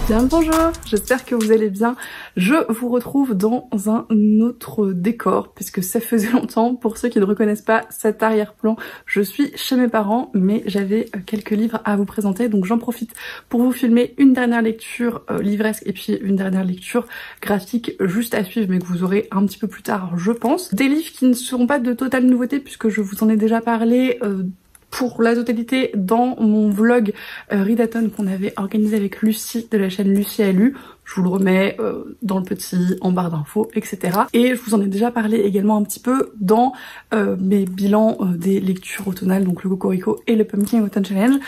Bien bonjour, j'espère que vous allez bien. Je vous retrouve dans un autre décor puisque ça faisait longtemps. Pour ceux qui ne reconnaissent pas cet arrière-plan, je suis chez mes parents mais j'avais quelques livres à vous présenter, donc j'en profite pour vous filmer une dernière lecture livresque et puis une dernière lecture graphique juste à suivre mais que vous aurez un petit peu plus tard je pense. Des livres qui ne seront pas de totale nouveauté puisque je vous en ai déjà parlé pour la totalité dans mon vlog Readathon qu'on avait organisé avec Lucie de la chaîne Lucie a lu. Je vous le remets dans le petit en barre d'infos, etc. Et je vous en ai déjà parlé également un petit peu dans mes bilans des lectures automnales, donc le Cocorico et le Pumpkin Autumn Challenge.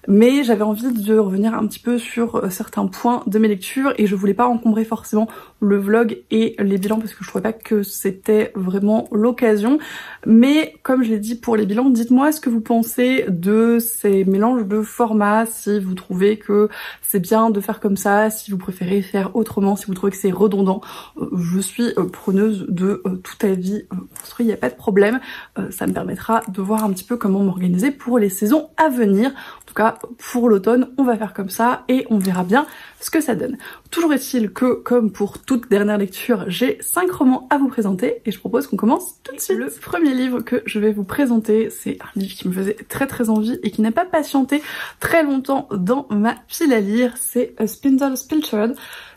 Mais j'avais envie de revenir un petit peu sur certains points de mes lectures et je voulais pas encombrer forcément le vlog et les bilans parce que je trouvais pas que c'était vraiment l'occasion. Mais comme je l'ai dit pour les bilans, dites-moi ce que vous pensez de ces mélanges de formats, si vous trouvez que c'est bien de faire comme ça, si vous préférez faire autrement, si vous trouvez que c'est redondant. Je suis preneuse de tout avis construit, il n'y a pas de problème. Ça me permettra de voir un petit peu comment m'organiser pour les saisons à venir. En tout cas, pour l'automne, on va faire comme ça et on verra bien ce que ça donne. Toujours est-il que, comme pour toute dernière lecture, j'ai 5 romans à vous présenter et je propose qu'on commence tout de suite. Le premier livre que je vais vous présenter, c'est un livre qui me faisait très envie et qui n'a pas patienté très longtemps dans ma pile à lire, c'est A Spindle Spilchard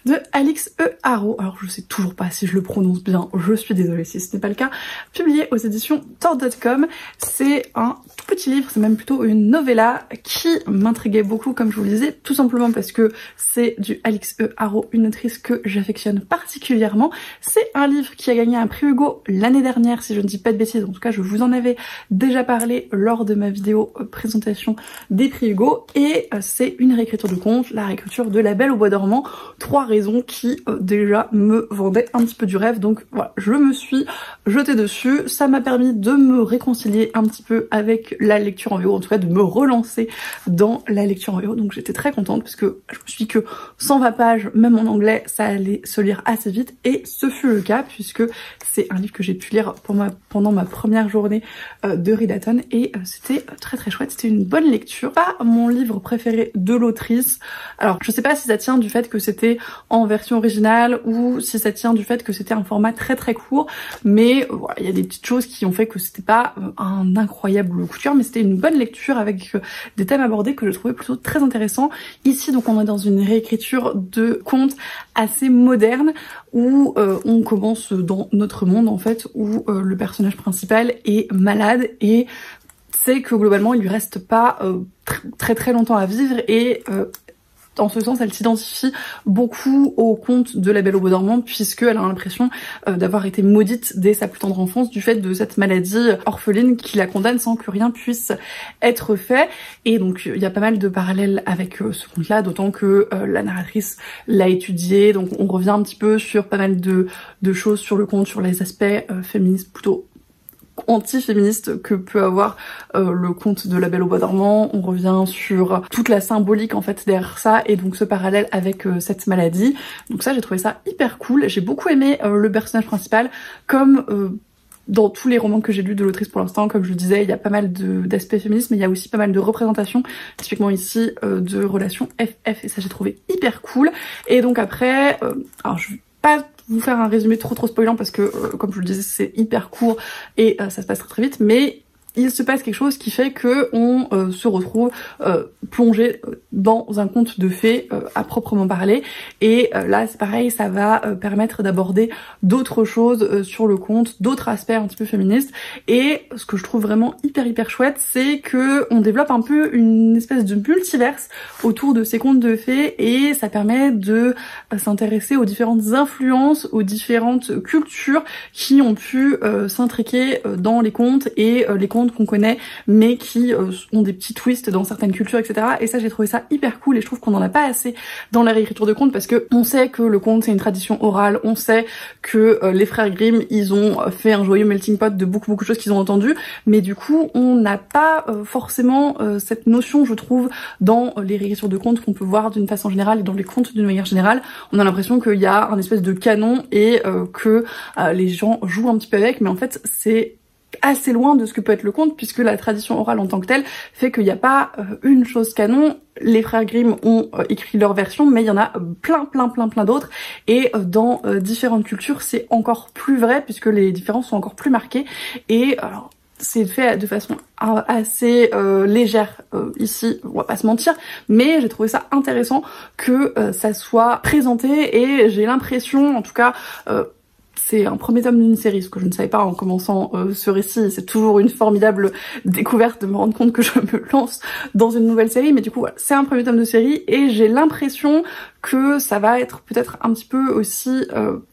de Alix E. Harrow. Alors je sais toujours pas si je le prononce bien, je suis désolée si ce n'est pas le cas. Publié aux éditions Tor.com. C'est un tout petit livre, c'est même plutôt une novella qui m'intriguait beaucoup comme je vous le disais, tout simplement parce que c'est du Alix E. Harrow, une autrice que j'affectionne particulièrement. C'est un livre qui a gagné un prix Hugo l'année dernière si je ne dis pas de bêtises, en tout cas je vous en avais déjà parlé lors de ma vidéo présentation des prix Hugo et c'est une réécriture de conte, la réécriture de La Belle au bois dormant. 3 raisons qui déjà me vendaient un petit peu du rêve, donc voilà, je me suis jetée dessus. Ça m'a permis de me réconcilier un petit peu avec la lecture en VO, en tout cas de me relancer dans la lecture en VO, donc j'étais très contente parce que je me suis dit que 120 pages, même en anglais, ça allait se lire assez vite et ce fut le cas puisque c'est un livre que j'ai pu lire pendant ma première journée de Readathon et c'était très chouette, c'était une bonne lecture. Pas mon livre préféré de l'autrice, alors je sais pas si ça tient du fait que c'était en version originale ou si ça tient du fait que c'était un format très court, mais voilà, il y a des petites choses qui ont fait que c'était pas un incroyable coup de cœur, mais c'était une bonne lecture avec des thèmes abordés que je trouvais plutôt très intéressants. Ici donc on est dans une réécriture de conte assez moderne où on commence dans notre monde en fait, où le personnage principal est malade et c'est que globalement il lui reste pas très longtemps à vivre et en ce sens, elle s'identifie beaucoup au conte de La Belle au bois dormant puisqu'elle a l'impression d'avoir été maudite dès sa plus tendre enfance du fait de cette maladie orpheline qui la condamne sans que rien puisse être fait. Et donc il y a pas mal de parallèles avec ce conte-là, d'autant que la narratrice l'a étudié. Donc on revient un petit peu sur pas mal de choses sur le conte, sur les aspects féministes plutôt anti-féministe que peut avoir le conte de La Belle au bois dormant. On revient sur toute la symbolique en fait derrière ça et donc ce parallèle avec cette maladie. Donc ça j'ai trouvé ça hyper cool. J'ai beaucoup aimé le personnage principal comme dans tous les romans que j'ai lus de l'autrice pour l'instant. Comme je le disais, il y a pas mal d'aspects féministes mais il y a aussi pas mal de représentations, typiquement ici de relations FF et ça j'ai trouvé hyper cool. Et donc après, alors je vais pas vous faire un résumé trop spoilant parce que comme je le disais c'est hyper court et ça se passe très vite, mais il se passe quelque chose qui fait que on se retrouve plongé dans un conte de fées à proprement parler et là c'est pareil, ça va permettre d'aborder d'autres choses sur le conte, d'autres aspects un petit peu féministes et ce que je trouve vraiment hyper chouette c'est que on développe un peu une espèce de multiverse autour de ces contes de fées et ça permet de s'intéresser aux différentes influences, aux différentes cultures qui ont pu s'intriquer dans les contes et les contes qu'on connaît mais qui ont des petits twists dans certaines cultures, etc. Et ça j'ai trouvé ça hyper cool et je trouve qu'on en a pas assez dans la réécriture de contes parce que on sait que le conte c'est une tradition orale, on sait que les frères Grimm ils ont fait un joyeux melting pot de beaucoup de choses qu'ils ont entendues, mais du coup on n'a pas forcément cette notion je trouve dans les réécritures de contes qu'on peut voir d'une façon générale et dans les contes d'une manière générale. On a l'impression qu'il y a un espèce de canon et que les gens jouent un petit peu avec, mais en fait c'est assez loin de ce que peut être le conte, puisque la tradition orale en tant que telle fait qu'il n'y a pas une chose canon. Les frères Grimm ont écrit leur version, mais il y en a plein d'autres, et dans différentes cultures c'est encore plus vrai, puisque les différences sont encore plus marquées, et alors, c'est fait de façon assez légère ici, on va pas se mentir, mais j'ai trouvé ça intéressant que ça soit présenté, et j'ai l'impression, en tout cas, c'est un premier tome d'une série, ce que je ne savais pas en commençant ce récit. C'est toujours une formidable découverte de me rendre compte que je me lance dans une nouvelle série, mais du coup voilà, c'est un premier tome de série, et j'ai l'impression que ça va être peut-être un petit peu aussi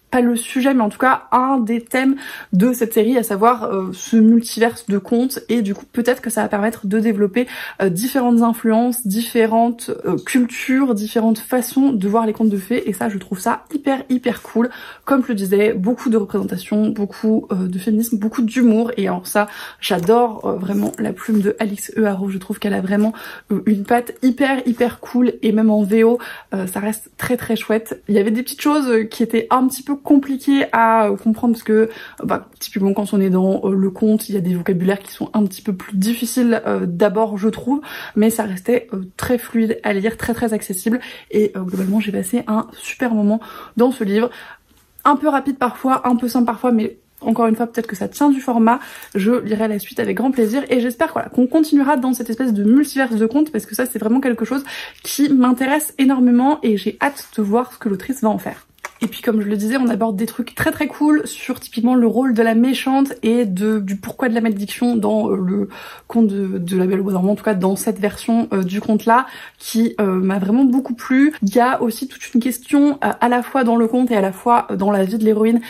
pas le sujet, mais en tout cas un des thèmes de cette série, à savoir ce multiverse de contes, et du coup peut-être que ça va permettre de développer différentes influences, différentes cultures, différentes façons de voir les contes de fées, et ça je trouve ça hyper cool. Comme je le disais, beaucoup de représentation, beaucoup de féminisme, beaucoup d'humour, et alors ça j'adore vraiment la plume de Alix Earo, je trouve qu'elle a vraiment une patte hyper cool, et même en VO ça reste très chouette. Il y avait des petites choses qui étaient un petit peu compliqué à comprendre, parce que typiquement quand on est dans le conte, il y a des vocabulaires qui sont un petit peu plus difficiles d'abord je trouve, mais ça restait très fluide à lire, très accessible, et globalement j'ai passé un super moment dans ce livre. Un peu rapide parfois, un peu simple parfois, mais encore une fois peut-être que ça tient du format. Je lirai la suite avec grand plaisir, et j'espère voilà, qu'on continuera dans cette espèce de multiverse de contes, parce que ça c'est vraiment quelque chose qui m'intéresse énormément, et j'ai hâte de voir ce que l'autrice va en faire. Et puis comme je le disais, on aborde des trucs très cool sur typiquement le rôle de la méchante, et du pourquoi de la malédiction dans le conte de La Belle au Bois dormant, en tout cas dans cette version du conte là, qui m'a vraiment beaucoup plu. Il y a aussi toute une question à la fois dans le conte et à la fois dans la vie de l'héroïne,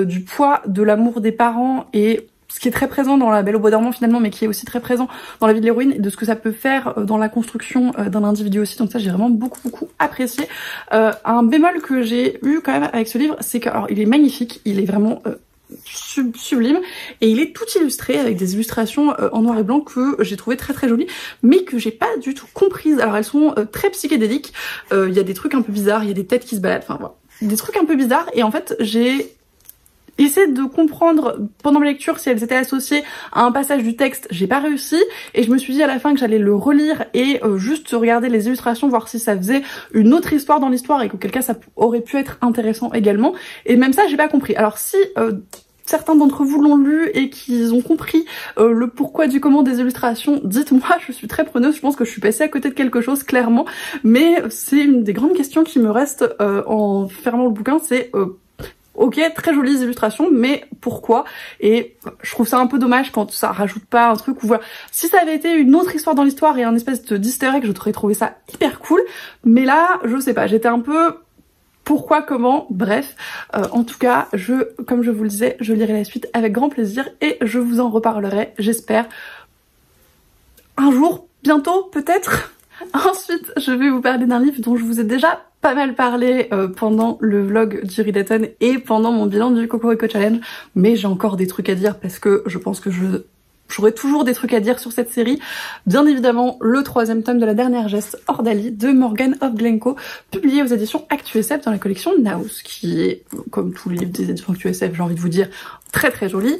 du poids de l'amour des parents, et ce qui est très présent dans La Belle au Bois dormant finalement, mais qui est aussi très présent dans la vie de l'héroïne, et de ce que ça peut faire dans la construction d'un individu aussi. Donc ça j'ai vraiment beaucoup apprécié. Un bémol que j'ai eu quand même avec ce livre, c'est que alors il est magnifique, il est vraiment sublime, et il est tout illustré avec des illustrations en noir et blanc que j'ai trouvé très jolies, mais que j'ai pas du tout comprises. Alors elles sont très psychédéliques, il y a des trucs un peu bizarres, il y a des têtes qui se baladent, enfin voilà, des trucs un peu bizarres, et en fait j'ai essayer de comprendre pendant ma lecture si elles étaient associées à un passage du texte, j'ai pas réussi, et je me suis dit à la fin que j'allais le relire et juste regarder les illustrations, voir si ça faisait une autre histoire dans l'histoire, et qu'auquel cas ça aurait pu être intéressant également, et même ça j'ai pas compris. Alors si certains d'entre vous l'ont lu et qu'ils ont compris le pourquoi du comment des illustrations, dites-moi, je suis très preneuse, je pense que je suis passée à côté de quelque chose clairement, mais c'est une des grandes questions qui me reste en fermant le bouquin, c'est ok, très jolies illustrations, mais pourquoi? Et je trouve ça un peu dommage quand ça rajoute pas un truc où voilà. Si ça avait été une autre histoire dans l'histoire et un espèce de d'easter egg, je t'aurais trouvé ça hyper cool. Mais là, je sais pas, j'étais un peu pourquoi, comment, bref. En tout cas, comme je vous le disais, je lirai la suite avec grand plaisir, et je vous en reparlerai, j'espère, un jour, bientôt peut-être. Ensuite, je vais vous parler d'un livre dont je vous ai déjà pas mal parlé pendant le vlog du Readathon et pendant mon bilan du Cocorico Challenge, mais j'ai encore des trucs à dire parce que je pense que j'aurai toujours des trucs à dire sur cette série. Bien évidemment, le 3e tome de La Dernière Geste Ordalie de Morgan of Glencoe, publié aux éditions ActuSF dans la collection Naus, qui est, comme tous les livres des éditions ActuSF, j'ai envie de vous dire, très joli.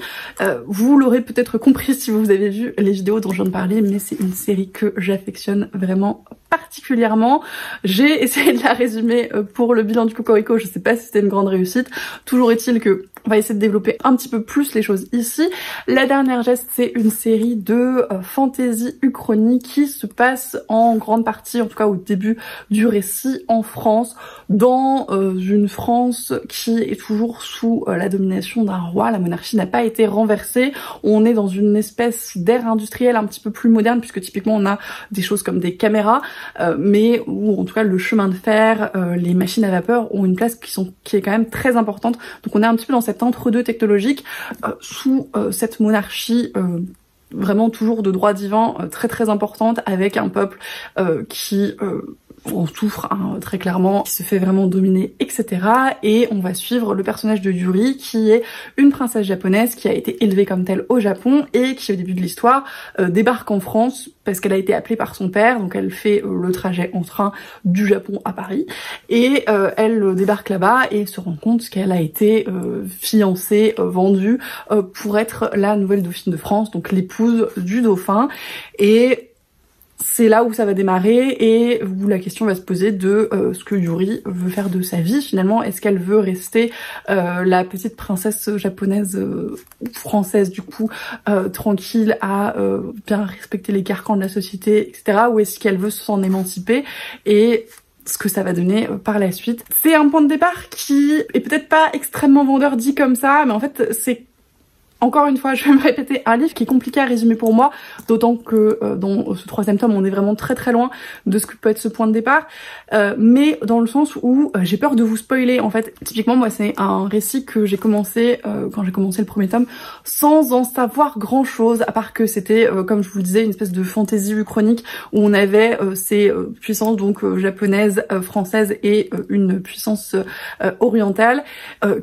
Vous l'aurez peut-être compris si vous avez vu les vidéos dont je viens de parler, mais c'est une série que j'affectionne vraiment particulièrement. J'ai essayé de la résumer pour le bilan du Cocorico, je sais pas si c'était une grande réussite. Toujours est-il que on va essayer de développer un petit peu plus les choses ici. La Dernière Geste, c'est une série de fantasy uchronie qui se passe en grande partie, en tout cas au début du récit, en France, dans une France qui est toujours sous la domination d'un roi. La monarchie n'a pas été renversée. On est dans une espèce d'ère industrielle un petit peu plus moderne, puisque typiquement on a des choses comme des caméras, mais où en tout cas le chemin de fer, les machines à vapeur ont une place qui est quand même très importante. Donc on est un petit peu dans cet entre-deux technologique, sous cette monarchie vraiment toujours de droit divin, très importante, avec un peuple qui on souffre hein, très clairement, qui se fait vraiment dominer, etc. Et on va suivre le personnage de Yuri, qui est une princesse japonaise qui a été élevée comme telle au Japon et qui au début de l'histoire débarque en France parce qu'elle a été appelée par son père, donc elle fait le trajet en train du Japon à Paris, et elle débarque là-bas et se rend compte qu'elle a été fiancée, vendue pour être la nouvelle dauphine de France, donc l'épouse du dauphin. Et c'est là où ça va démarrer et où la question va se poser de ce que Yuri veut faire de sa vie finalement. Est-ce qu'elle veut rester la petite princesse japonaise française du coup tranquille à bien respecter les carcans de la société, etc. ou est-ce qu'elle veut s'en émanciper et ce que ça va donner par la suite. C'est un point de départ qui est peut-être pas extrêmement vendeur dit comme ça, mais en fait c'est encore une fois, je vais me répéter, un livre qui est compliqué à résumer pour moi, d'autant que dans ce 3e tome, on est vraiment très très loin de ce que peut être ce point de départ, mais dans le sens où j'ai peur de vous spoiler. En fait, typiquement, moi, c'est un récit que j'ai commencé quand j'ai commencé le 1er tome, sans en savoir grand-chose, à part que c'était, comme je vous le disais, une espèce de fantaisie uchronique où on avait ces puissances donc japonaises, françaises et une puissance orientale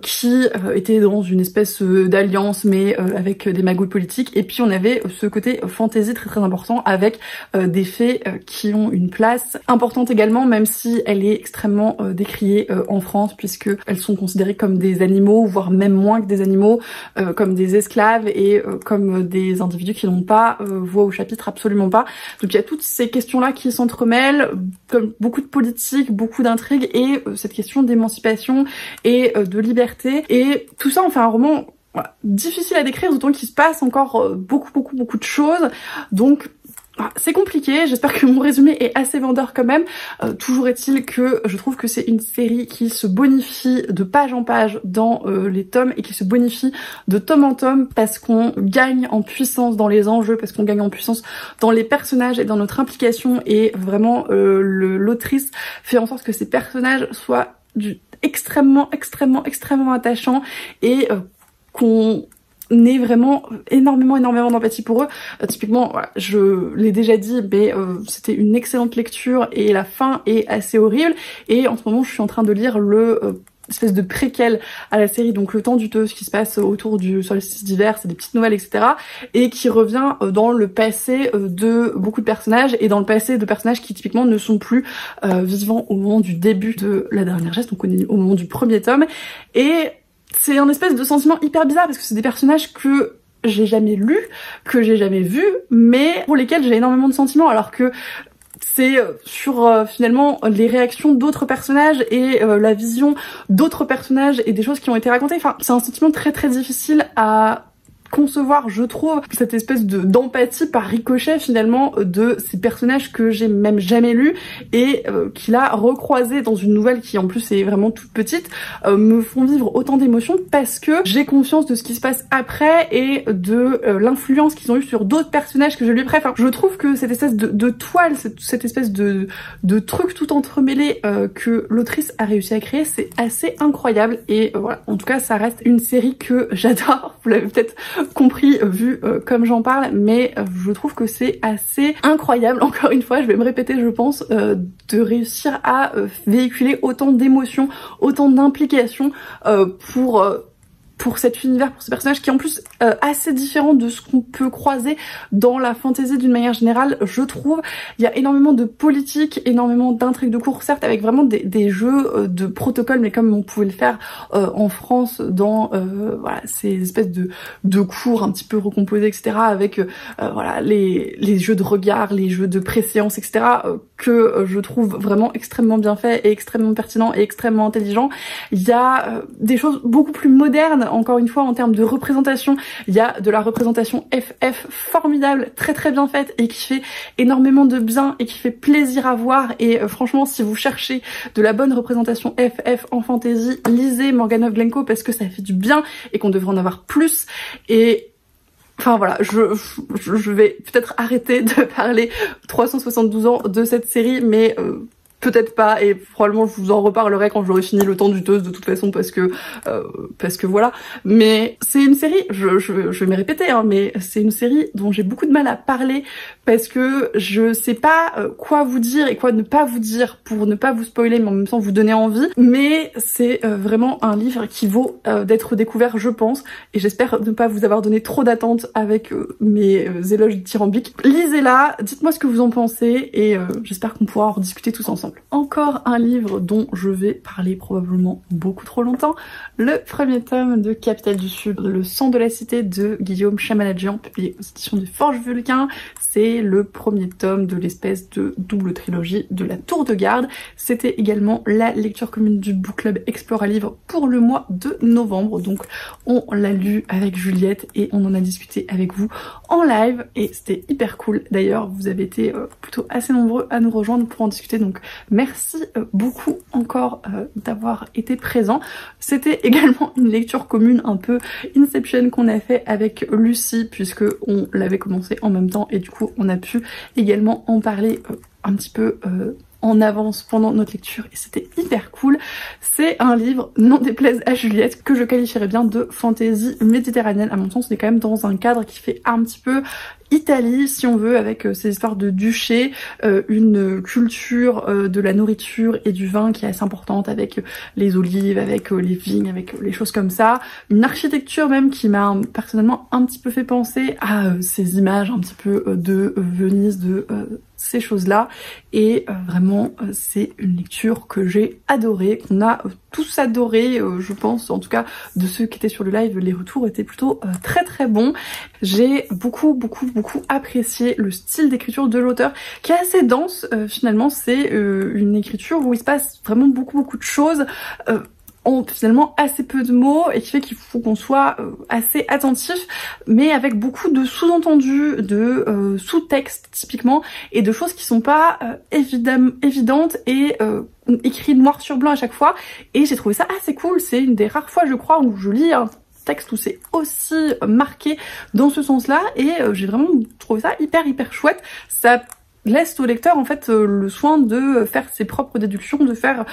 qui étaient dans une espèce d'alliance, mais avec des magouilles politiques, et puis on avait ce côté fantasy très très important avec des fées qui ont une place importante également, même si elle est extrêmement décriée en France, puisque elles sont considérées comme des animaux, voire même moins que des animaux, comme des esclaves et comme des individus qui n'ont pas voix au chapitre, absolument pas. Donc il y a toutes ces questions là qui s'entremêlent, comme beaucoup de politique, beaucoup d'intrigues, et cette question d'émancipation et de liberté, et tout ça en fait un roman difficile à décrire, d'autant qu'il se passe encore beaucoup de choses, donc c'est compliqué. J'espère que mon résumé est assez vendeur quand même. Toujours est-il que je trouve que c'est une série qui se bonifie de page en page dans les tomes, et qui se bonifie de tome en tome, parce qu'on gagne en puissance dans les enjeux, parce qu'on gagne en puissance dans les personnages et dans notre implication, et vraiment l'autrice fait en sorte que ces personnages soient extrêmement attachants, et qu'on ait vraiment énormément d'empathie pour eux. Typiquement, voilà, je l'ai déjà dit, mais c'était une excellente lecture et la fin est assez horrible. Et en ce moment, je suis en train de lire le espèce de préquel à la série, donc Le Temps du Teu, ce qui se passe autour du solstice d'hiver, c'est des petites nouvelles, etc. et qui revient dans le passé de beaucoup de personnages, et dans le passé de personnages qui typiquement ne sont plus vivants au moment du début de La Dernière Geste, donc au moment du 1er tome. Et c'est un espèce de sentiment hyper bizarre, parce que c'est des personnages que j'ai jamais lus, que j'ai jamais vus, mais pour lesquels j'ai énormément de sentiments, alors que c'est sur finalement les réactions d'autres personnages et la vision d'autres personnages et des choses qui ont été racontées. Enfin, c'est un sentiment très difficile à concevoir, je trouve, cette espèce d'empathie par ricochet finalement de ces personnages que j'ai même jamais lus, et qui là, recroisés dans une nouvelle qui en plus est vraiment toute petite, me font vivre autant d'émotions, parce que j'ai conscience de ce qui se passe après et de l'influence qu'ils ont eu sur d'autres personnages que je lui préfère. Je trouve que cette espèce de toile, cette espèce de truc tout entremêlé que l'autrice a réussi à créer, c'est assez incroyable. Et voilà, en tout cas ça reste une série que j'adore, vous l'avez peut-être compris vu comme j'en parle, mais je trouve que c'est assez incroyable, encore une fois je vais me répéter je pense, de réussir à véhiculer autant d'émotions, autant d'implications pour cet univers, pour ces personnages qui est en plus assez différent de ce qu'on peut croiser dans la fantasy d'une manière générale, je trouve. Il y a énormément de politique, énormément d'intrigues de cours, certes avec vraiment des jeux de protocole, mais comme on pouvait le faire en France dans voilà, ces espèces de cours un petit peu recomposés, etc. avec voilà, les jeux de regard, les jeux de préséance, etc. que je trouve vraiment extrêmement bien fait et extrêmement pertinent et extrêmement intelligent. Il y a des choses beaucoup plus modernes, encore une fois en termes de représentation. Il y a de la représentation FF formidable, très bien faite, et qui fait énormément de bien et qui fait plaisir à voir. Et franchement, si vous cherchez de la bonne représentation FF en fantasy, lisez Morgana Glencoe, parce que ça fait du bien et qu'on devrait en avoir plus. Et enfin voilà, je vais peut-être arrêter de parler 372 ans de cette série, mais peut-être pas, et probablement je vous en reparlerai quand j'aurai fini Le Temps du Teuse de toute façon, parce que voilà. Mais c'est une série, je vais me répéter, hein, mais c'est une série dont j'ai beaucoup de mal à parler parce que je sais pas quoi vous dire et quoi ne pas vous dire pour ne pas vous spoiler, mais en même temps vous donner envie. Mais c'est vraiment un livre qui vaut d'être découvert, je pense, et j'espère ne pas vous avoir donné trop d'attentes avec mes éloges dithyrambiques. Lisez-la, dites-moi ce que vous en pensez, et j'espère qu'on pourra en rediscuter tous ensemble. Encore un livre dont je vais parler probablement beaucoup trop longtemps, le premier tome de Capitale du Sud, Le sang de la cité de Guillaume Chamanadjian, publié aux éditions du Forge Vulcain. C'est le premier tome de l'espèce de double trilogie de la Tour de Garde. C'était également la lecture commune du Book Club Explore à Livre pour le mois de novembre, donc on l'a lu avec Juliette et on en a discuté avec vous en live et c'était hyper cool. D'ailleurs vous avez été plutôt assez nombreux à nous rejoindre pour en discuter, donc merci beaucoup encore d'avoir été présent. C'était également une lecture commune un peu Inception qu'on a fait avec Lucie, puisque on l'avait commencé en même temps et du coup on a pu également en parler un petit peu en avance pendant notre lecture et c'était hyper cool. C'est un livre, n'en déplaise à Juliette, que je qualifierais bien de fantasy méditerranéenne. À mon sens, on est quand même dans un cadre qui fait un petit peu Italie, si on veut, avec ces histoires de duché, une culture de la nourriture et du vin qui est assez importante, avec les olives, avec les vignes, avec les choses comme ça. Une architecture même qui m'a personnellement un petit peu fait penser à ces images un petit peu de Venise, de ces choses-là. Et vraiment, c'est une lecture que j'ai adorée, qu'on a tous adoré, je pense, en tout cas de ceux qui étaient sur le live, les retours étaient plutôt très très bons. J'ai beaucoup apprécié le style d'écriture de l'auteur, qui est assez dense. Finalement, c'est une écriture où il se passe vraiment beaucoup de choses, en finalement assez peu de mots, et qui fait qu'il faut qu'on soit assez attentif, mais avec beaucoup de sous-entendus, de sous-textes typiquement, et de choses qui sont pas évidentes et écrit noir sur blanc à chaque fois. Et j'ai trouvé ça assez cool. C'est une des rares fois, je crois, où je lis un texte où c'est aussi marqué dans ce sens-là, et j'ai vraiment trouvé ça hyper chouette. Ça laisse au lecteur en fait le soin de faire ses propres déductions, de faire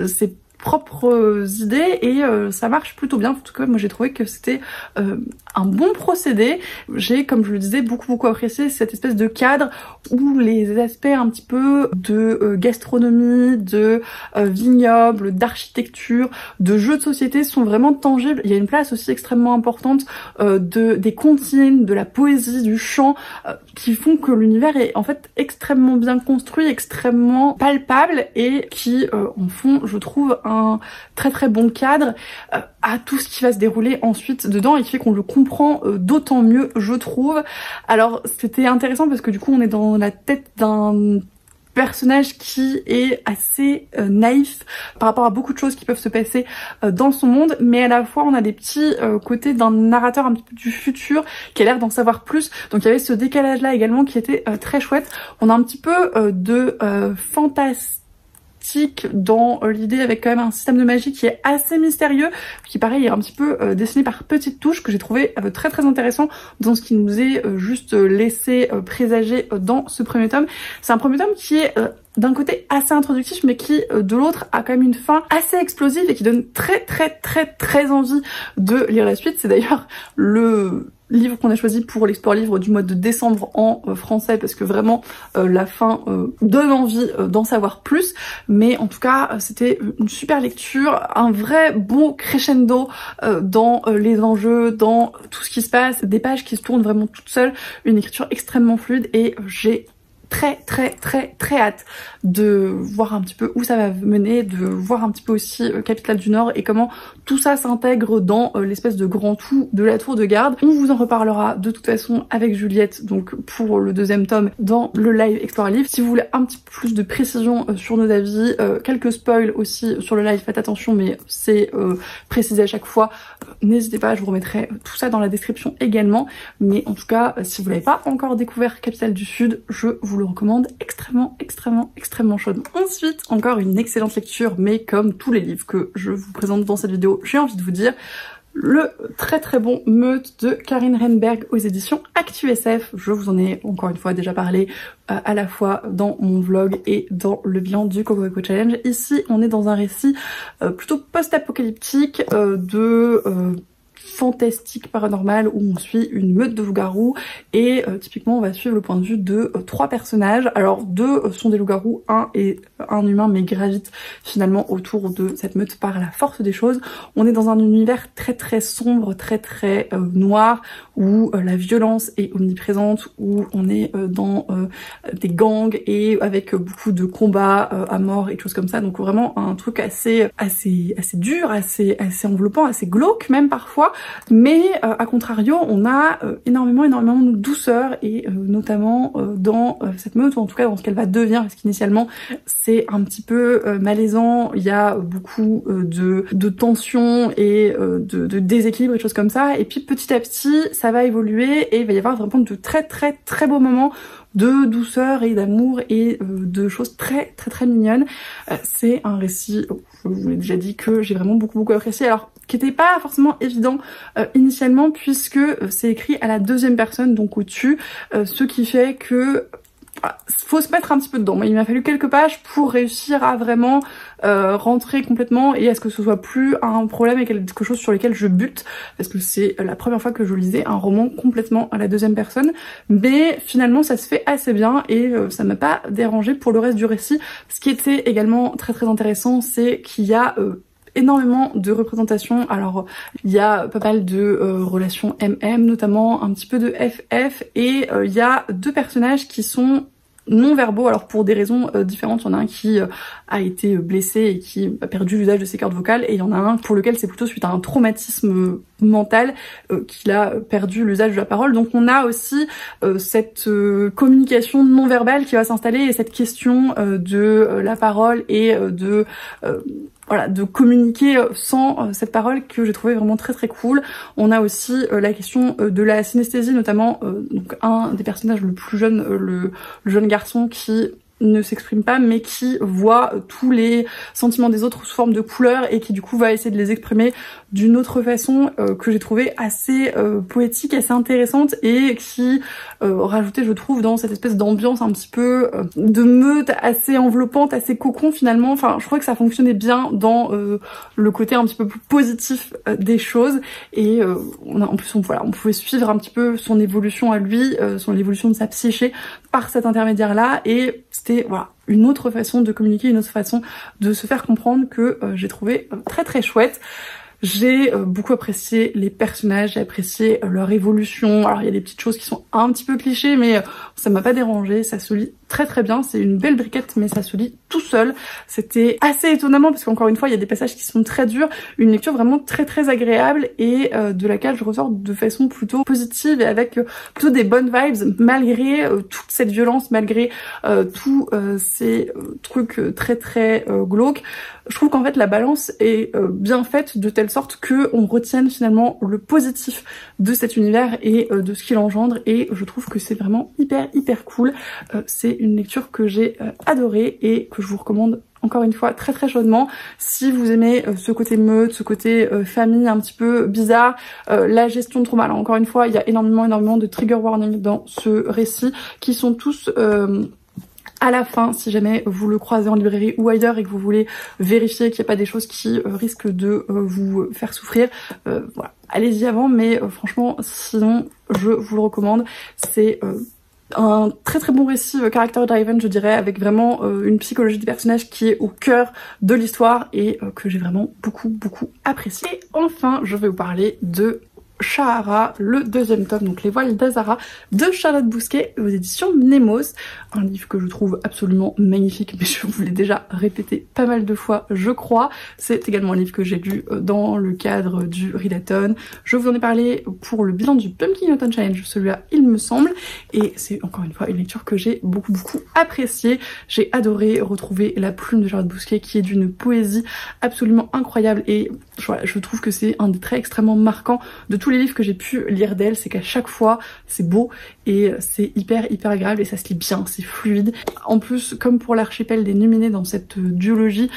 ses propres idées, et ça marche plutôt bien. En tout cas moi j'ai trouvé que c'était un bon procédé. J'ai, comme je le disais, beaucoup apprécié cette espèce de cadre où les aspects un petit peu de gastronomie, de vignoble, d'architecture, de jeux de société sont vraiment tangibles. Il y a une place aussi extrêmement importante des comptines, de la poésie, du chant, qui font que l'univers est en fait extrêmement bien construit, extrêmement palpable, et qui en font, je trouve, un très bon cadre à tout ce qui va se dérouler ensuite dedans, et qui fait qu'on le comprend d'autant mieux, je trouve. Alors c'était intéressant parce que du coup on est dans la tête d'un personnage qui est assez naïf par rapport à beaucoup de choses qui peuvent se passer dans son monde, mais à la fois on a des petits côtés d'un narrateur un petit peu du futur qui a l'air d'en savoir plus, donc il y avait ce décalage là également qui était très chouette. On a un petit peu de fantastique dans l'idée, avec quand même un système de magie qui est assez mystérieux, qui pareil est un petit peu dessiné par petites touches, que j'ai trouvé très intéressant dans ce qui nous est juste laissé présager dans ce premier tome. C'est un premier tome qui est d'un côté assez introductif, mais qui de l'autre a quand même une fin assez explosive et qui donne très envie de lire la suite. C'est d'ailleurs le livre qu'on a choisi pour l'Explore Livre du mois de décembre en français, parce que vraiment la fin donne envie d'en savoir plus. Mais en tout cas c'était une super lecture, un vrai bon crescendo dans les enjeux, dans tout ce qui se passe, des pages qui se tournent vraiment toutes seules, une écriture extrêmement fluide, et j'ai très hâte de voir un petit peu où ça va mener, de voir un petit peu aussi Capitale du Nord et comment tout ça s'intègre dans l'espèce de grand tout de la Tour de Garde. On vous en reparlera de toute façon avec Juliette, donc pour le deuxième tome, dans le live Explore à Livre. Si vous voulez un petit peu plus de précision sur nos avis, quelques spoils aussi sur le live, faites attention, mais c'est précisé à chaque fois, n'hésitez pas, je vous remettrai tout ça dans la description également. Mais en tout cas, si vous n'avez pas encore découvert Capitale du Sud, je vous le recommande extrêmement chaudement. Ensuite, encore une excellente lecture, mais comme tous les livres que je vous présente dans cette vidéo, j'ai envie de vous dire, le très très bon Meute de Karine Renberg aux éditions ActuSF. Je vous en ai encore une fois déjà parlé à la fois dans mon vlog et dans le bilan du Cocorico Challenge. Ici on est dans un récit plutôt post-apocalyptique de fantastique paranormal où on suit une meute de loups-garous et typiquement on va suivre le point de vue de 3 personnages. Alors 2 sont des loups-garous, un est un humain mais gravite finalement autour de cette meute par la force des choses. On est dans un univers très très sombre, très très noir où la violence est omniprésente, où on est dans des gangs et avec beaucoup de combats à mort et choses comme ça. Donc vraiment un truc assez dur, assez enveloppant, assez glauque même parfois. Mais à contrario, on a énormément de douceur et notamment dans cette meute, ou en tout cas dans ce qu'elle va devenir, parce qu'initialement c'est un petit peu malaisant, il y a beaucoup de tensions et de déséquilibre et de choses comme ça, et puis petit à petit ça va évoluer et il va y avoir vraiment de très beaux moments de douceur et d'amour et de choses très mignonnes. C'est un récit, je vous l'ai déjà dit, que j'ai vraiment beaucoup apprécié, alors qui n'était pas forcément évident initialement puisque c'est écrit à la 2e personne, donc au-dessus, ce qui fait que faut se mettre un petit peu dedans. Il m'a fallu quelques pages pour réussir à vraiment rentrer complètement et à ce que ce soit plus un problème et quelque chose sur lequel je bute, parce que c'est la première fois que je lisais un roman complètement à la 2e personne, mais finalement ça se fait assez bien et ça m'a pas dérangé pour le reste du récit. Ce qui était également très intéressant, c'est qu'il y a énormément de représentations. Alors il y a pas mal de relations MM, notamment un petit peu de FF, et il y a 2 personnages qui sont non-verbaux, alors pour des raisons différentes. Il y en a un qui a été blessé et qui a perdu l'usage de ses cordes vocales, et il y en a un pour lequel c'est plutôt suite à un traumatisme mental qu'il a perdu l'usage de la parole. Donc on a aussi cette communication non-verbale qui va s'installer, et cette question de la parole et voilà, de communiquer sans cette parole, que j'ai trouvé vraiment très cool. On a aussi la question de la synesthésie, notamment donc un des personnages le plus jeune, le jeune garçon qui ne s'exprime pas mais qui voit tous les sentiments des autres sous forme de couleurs et qui du coup va essayer de les exprimer d'une autre façon que j'ai trouvé assez poétique, assez intéressante, et qui rajoutait, je trouve, dans cette espèce d'ambiance un petit peu de meute assez enveloppante, assez cocon finalement. Enfin, je crois que ça fonctionnait bien dans le côté un petit peu plus positif des choses, et en plus on pouvait suivre un petit peu son évolution à lui, son évolution de sa psyché par cet intermédiaire là, et c'était voilà une autre façon de communiquer, une autre façon de se faire comprendre que j'ai trouvé très chouette. J'ai beaucoup apprécié les personnages, j'ai apprécié leur évolution. Alors il y a des petites choses qui sont un petit peu clichés, mais ça m'a pas dérangé, ça se lit très bien. C'est une belle briquette, mais ça se lit tout seul. C'était assez étonnamment parce qu'encore une fois il y a des passages qui sont très durs, une lecture vraiment très agréable et de laquelle je ressors de façon plutôt positive et avec plutôt des bonnes vibes malgré toute cette violence, malgré tous ces trucs très glauques. Je trouve qu'en fait la balance est bien faite de telle sorte que on retienne finalement le positif de cet univers et de ce qu'il engendre, et je trouve que c'est vraiment hyper cool. C'est une lecture que j'ai adorée et que je vous recommande encore une fois très chaudement. Si vous aimez ce côté meute, ce côté famille un petit peu bizarre, la gestion de trauma, alors encore une fois il y a énormément de trigger warning dans ce récit qui sont tous à la fin, si jamais vous le croisez en librairie ou ailleurs et que vous voulez vérifier qu'il n'y a pas des choses qui risquent de vous faire souffrir, voilà, allez-y avant, mais franchement sinon je vous le recommande. C'est un très bon récit character driven, je dirais, avec vraiment une psychologie des personnages qui est au cœur de l'histoire et que j'ai vraiment beaucoup apprécié. Et enfin je vais vous parler de Shahara, le 2e tome, donc Les Voiles d'Azara de Charlotte Bousquet aux éditions Nemos. Un livre que je trouve absolument magnifique, mais je vous l'ai déjà répété pas mal de fois, je crois. C'est également un livre que j'ai lu dans le cadre du Readathon. Je vous en ai parlé pour le bilan du Pumpkin Autumn Challenge, celui-là il me semble, et c'est encore une fois une lecture que j'ai beaucoup appréciée. J'ai adoré retrouver la plume de Charlotte Bousquet qui est d'une poésie absolument incroyable, et voilà, je trouve que c'est un des traits extrêmement marquants de tout tous les livres que j'ai pu lire d'elle, c'est qu'à chaque fois c'est beau et c'est hyper agréable et ça se lit bien, c'est fluide. En plus, comme pour l'archipel des Numénés dans cette duologie,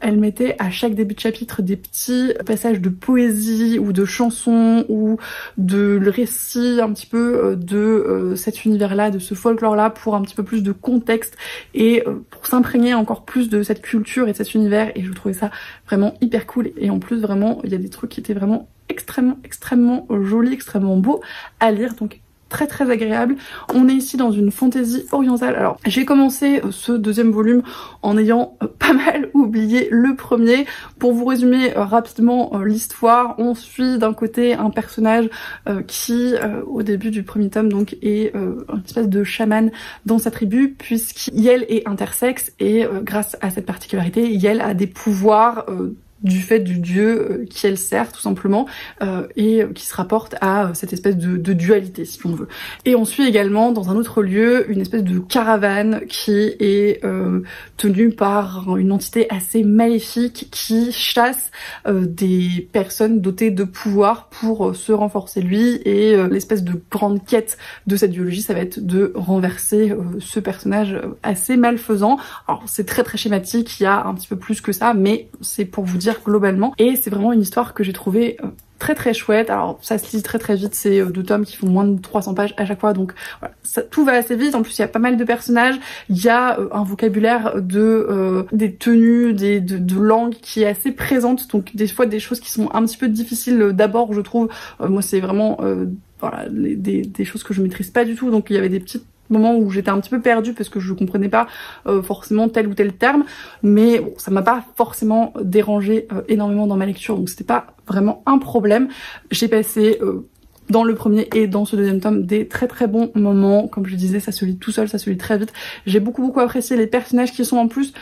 elle mettait à chaque début de chapitre des petits passages de poésie ou de chansons ou de récits un petit peu de cet univers-là, de ce folklore-là, pour un petit peu plus de contexte et pour s'imprégner encore plus de cette culture et de cet univers, et je trouvais ça vraiment hyper cool. Et en plus vraiment il y a des trucs qui étaient vraiment extrêmement jolis, extrêmement beaux à lire, donc très agréable. On est ici dans une fantaisie orientale. Alors j'ai commencé ce deuxième volume en ayant pas mal oublié le premier. Pour vous résumer rapidement l'histoire, on suit d'un côté un personnage qui au début du premier tome donc est une espèce de chaman dans sa tribu, puisqu'Yel est intersexe et grâce à cette particularité, Yel a des pouvoirs du fait du dieu qui elle sert tout simplement, et qui se rapporte à cette espèce de dualité si on veut. Et on suit également dans un autre lieu une espèce de caravane qui est tenue par une entité assez maléfique qui chasse des personnes dotées de pouvoir pour se renforcer lui, et l'espèce de grande quête de cette duologie, ça va être de renverser ce personnage assez malfaisant. Alors c'est très schématique, il y a un petit peu plus que ça, mais c'est pour vous dire globalement, et c'est vraiment une histoire que j'ai trouvée très chouette. Alors ça se lit très vite, c'est 2 tomes qui font moins de 300 pages à chaque fois, donc voilà, tout va assez vite. En plus il y a pas mal de personnages, il y a un vocabulaire des tenues, de langues qui est assez présente, donc des fois des choses qui sont un petit peu difficiles d'abord je trouve. Moi c'est vraiment voilà, des choses que je maîtrise pas du tout, donc il y avait des petites moments où j'étais un petit peu perdue parce que je comprenais pas forcément tel ou tel terme, mais bon, ça m'a pas forcément dérangé énormément dans ma lecture, donc c'était pas vraiment un problème. J'ai passé dans le premier et dans ce deuxième tome des très bons moments. Comme je disais, ça se lit tout seul, ça se lit très vite. J'ai beaucoup apprécié les personnages qui sont en plus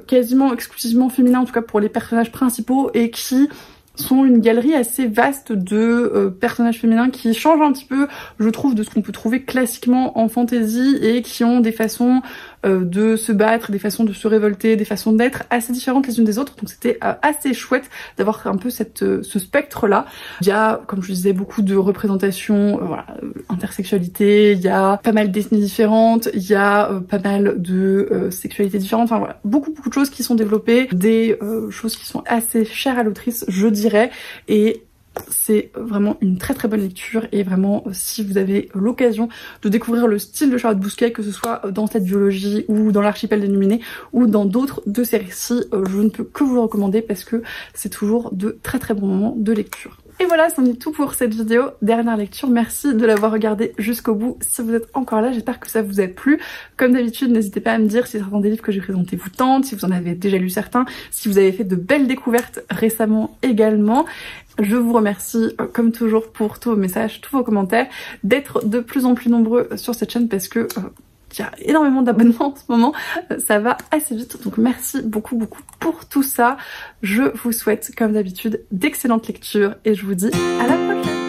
quasiment exclusivement féminins, en tout cas pour les personnages principaux, et qui sont une galerie assez vaste de personnages féminins qui changent un petit peu, je trouve, de ce qu'on peut trouver classiquement en fantasy, et qui ont des façons de se battre, des façons de se révolter, des façons d'être assez différentes les unes des autres. Donc c'était assez chouette d'avoir un peu ce spectre-là. Il y a, comme je disais, beaucoup de représentations, voilà, intersexualité, il y a pas mal d'ethnies différentes, il y a pas mal de sexualités différentes, enfin voilà, beaucoup de choses qui sont développées, des choses qui sont assez chères à l'autrice, je dirais, et c'est vraiment une très bonne lecture. Et vraiment, si vous avez l'occasion de découvrir le style de Charlotte Bousquet, que ce soit dans cette duologie ou dans l'archipel des Numénés ou dans d'autres de ses récits, je ne peux que vous le recommander parce que c'est toujours de très bons moments de lecture. Et voilà, c'en est tout pour cette vidéo, dernière lecture. Merci de l'avoir regardé jusqu'au bout. Si vous êtes encore là, j'espère que ça vous a plu. Comme d'habitude, n'hésitez pas à me dire si certains des livres que j'ai présentés vous tentent, si vous en avez déjà lu certains, si vous avez fait de belles découvertes récemment également. Je vous remercie comme toujours pour tous vos messages, tous vos commentaires, d'être de plus en plus nombreux sur cette chaîne parce que il y a énormément d'abonnements en ce moment, ça va assez vite, donc merci beaucoup pour tout ça. Je vous souhaite comme d'habitude d'excellentes lectures et je vous dis à la prochaine.